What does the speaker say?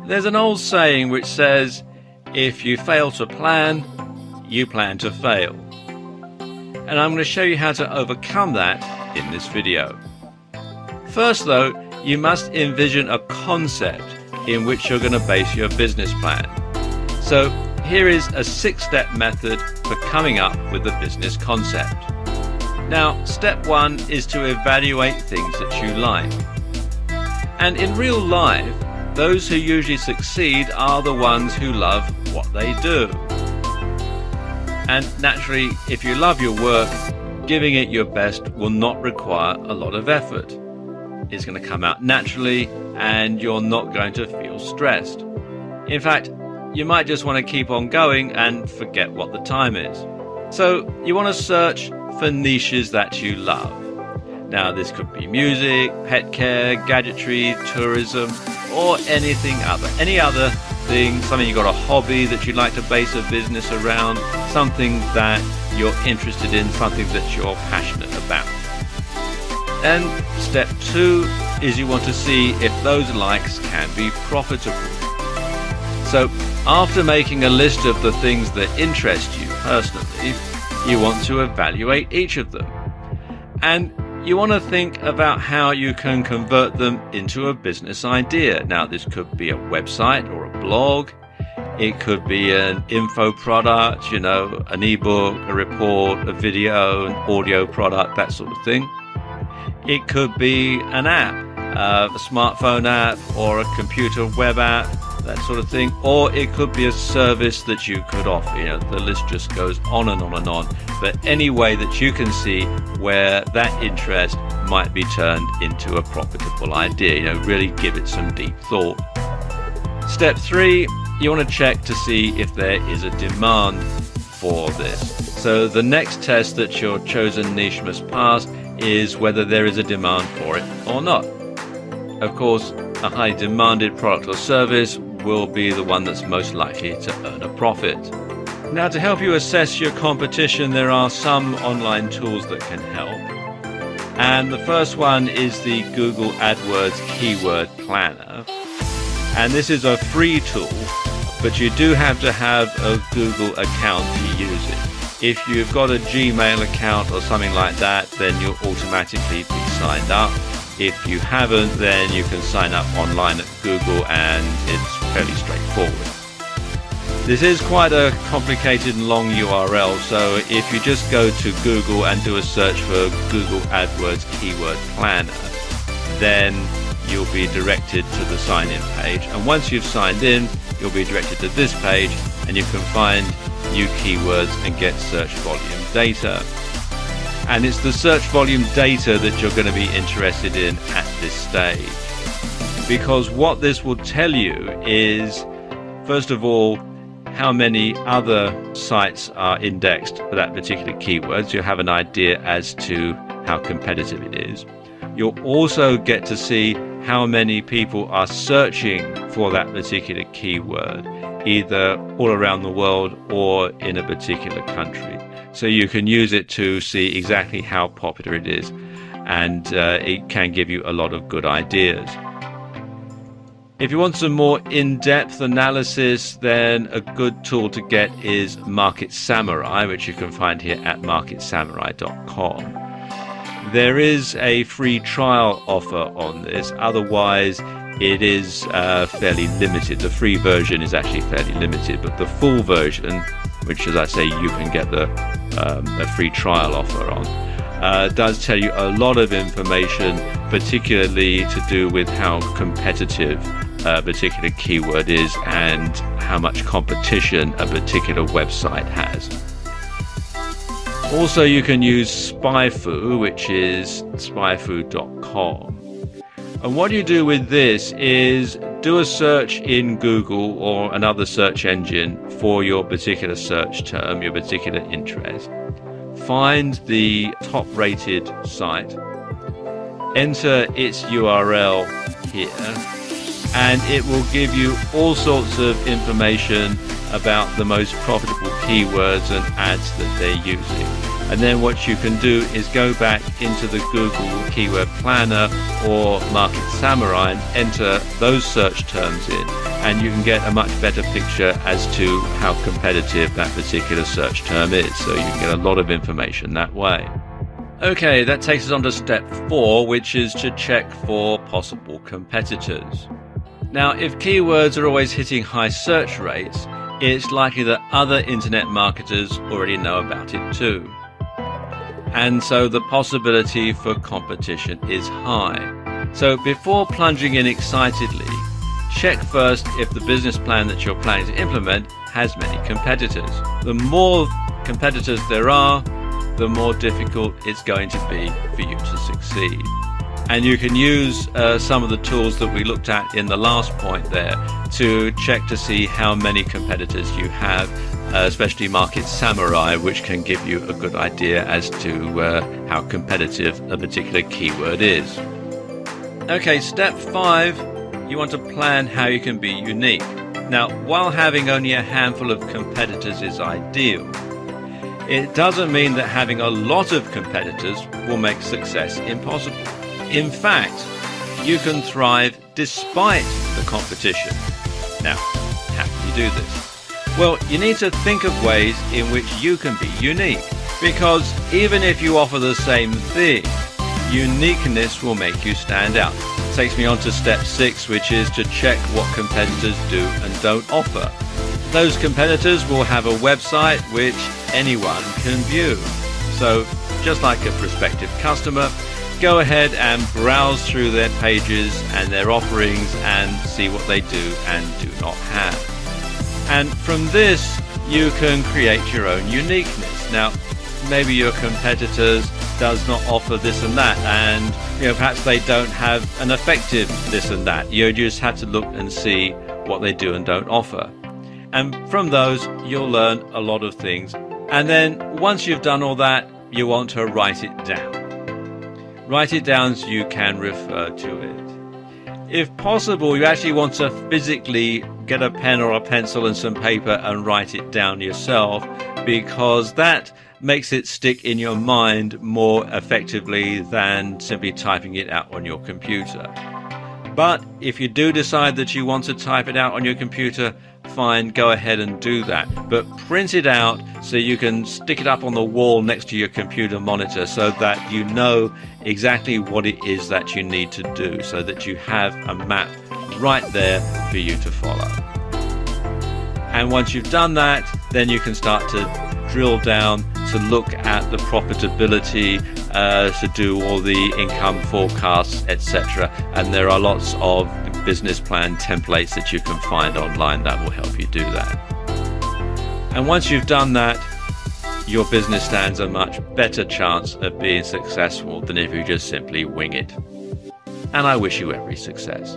There's an old saying which says, if you fail to plan, you plan to fail. And I'm going to show you how to overcome that in this video. First though, you must envision a concept in which you're going to base your business plan. So here is a 6-step method for coming up with a business concept. Now, step 1 is to evaluate things that you like. And in real life, those who usually succeed are the ones who love what they do. And naturally, if you love your work, giving it your best will not require a lot of effort. It's going to come out naturally and you're not going to feel stressed. In fact, you might just want to keep on going and forget what the time is. So you want to search for niches that you love. Now this could be music, pet care, gadgetry, tourism, or any other thing, something you've got a hobby that you'd like to base a business around, something that you're interested in, something that you're passionate about. And step 2 is you want to see if those likes can be profitable. So after making a list of the things that interest you personally, you want to evaluate each of them. And you want to think about how you can convert them into a business idea. Now this could be a website or a blog. It could be an info product, an ebook, a report, a video, an audio product, that sort of thing. It could be an app, a smartphone app or a computer web app, that sort of thing. Or it could be a service that you could offer. The list just goes on and on and on. But any way that you can see where that interest might be turned into a profitable idea, really give it some deep thought. Step 3, you want to check to see if there is a demand for this. So the next test that your chosen niche must pass is whether there is a demand for it or not. Of course, a high demanded product or service will be the one that's most likely to earn a profit. Now, to help you assess your competition, there are some online tools that can help. And the first one is the Google AdWords Keyword Planner. And this is a free tool, but you do have to have a Google account to use it. If you've got a Gmail account or something like that, then you'll automatically be signed up. If you haven't, then you can sign up online at Google and it's fairly straightforward. This is quite a complicated and long URL, so if you just go to Google and do a search for Google AdWords Keyword Planner, then you'll be directed to the sign-in page. And once you've signed in, you'll be directed to this page and you can find new keywords and get search volume data. And it's the search volume data that you're going to be interested in at this stage. Because what this will tell you is, first of all, how many other sites are indexed for that particular keyword. So you'll have an idea as to how competitive it is. You'll also get to see how many people are searching for that particular keyword, either all around the world or in a particular country. So you can use it to see exactly how popular it is, and it can give you a lot of good ideas. If you want some more in-depth analysis, then a good tool to get is Market Samurai, which you can find here at marketsamurai.com. There is a free trial offer on this, otherwise it is fairly limited. The free version is actually fairly limited, but the full version, which, as I say, you can get a free trial offer on, does tell you a lot of information, particularly to do with how competitive a particular keyword is and how much competition a particular website has. Also, you can use SpyFu, which is spyfu.com. And what you do with this is do a search in Google or another search engine for your particular search term, your particular interest. Find the top-rated site, enter its URL here, and it will give you all sorts of information about the most profitable keywords and ads that they're using. And then what you can do is go back into the Google Keyword Planner or Market Samurai and enter those search terms in, and you can get a much better picture as to how competitive that particular search term is, so you can get a lot of information that way. Okay, that takes us on to step 4, which is to check for possible competitors. Now, if keywords are always hitting high search rates, it's likely that other internet marketers already know about it too. And so the possibility for competition is high. So before plunging in excitedly, check first if the business plan that you're planning to implement has many competitors. The more competitors there are, the more difficult it's going to be for you to succeed. And you can use some of the tools that we looked at in the last point there to check to see how many competitors you have, especially Market Samurai, which can give you a good idea as to how competitive a particular keyword is. Okay, step 5, you want to plan how you can be unique. Now, while having only a handful of competitors is ideal, it doesn't mean that having a lot of competitors will make success impossible. In fact, you can thrive despite the competition. Now, how can you do this? Well, you need to think of ways in which you can be unique, because even if you offer the same thing, uniqueness will make you stand out. Takes me on to step 6, which is to check what competitors do and don't offer. Those competitors will have a website which anyone can view. So just like a prospective customer, go ahead and browse through their pages and their offerings and see what they do and do not have. And from this, you can create your own uniqueness. Now, maybe your competitors does not offer this and that, and perhaps they don't have an effective this and that. You just have to look and see what they do and don't offer. And from those, you'll learn a lot of things. And then once you've done all that, you want to write it down. Write it down so you can refer to it. If possible, you actually want to physically get a pen or a pencil and some paper and write it down yourself, because that makes it stick in your mind more effectively than simply typing it out on your computer. But if you do decide that you want to type it out on your computer, fine, go ahead and do that. But print it out so you can stick it up on the wall next to your computer monitor, so that you know exactly what it is that you need to do, so that you have a map right there for you to follow. And once you've done that, then you can start to drill down to look at the profitability, to do all the income forecasts, etc. And there are lots of business plan templates that you can find online that will help you do that. And once you've done that, your business stands a much better chance of being successful than if you just simply wing it. And I wish you every success.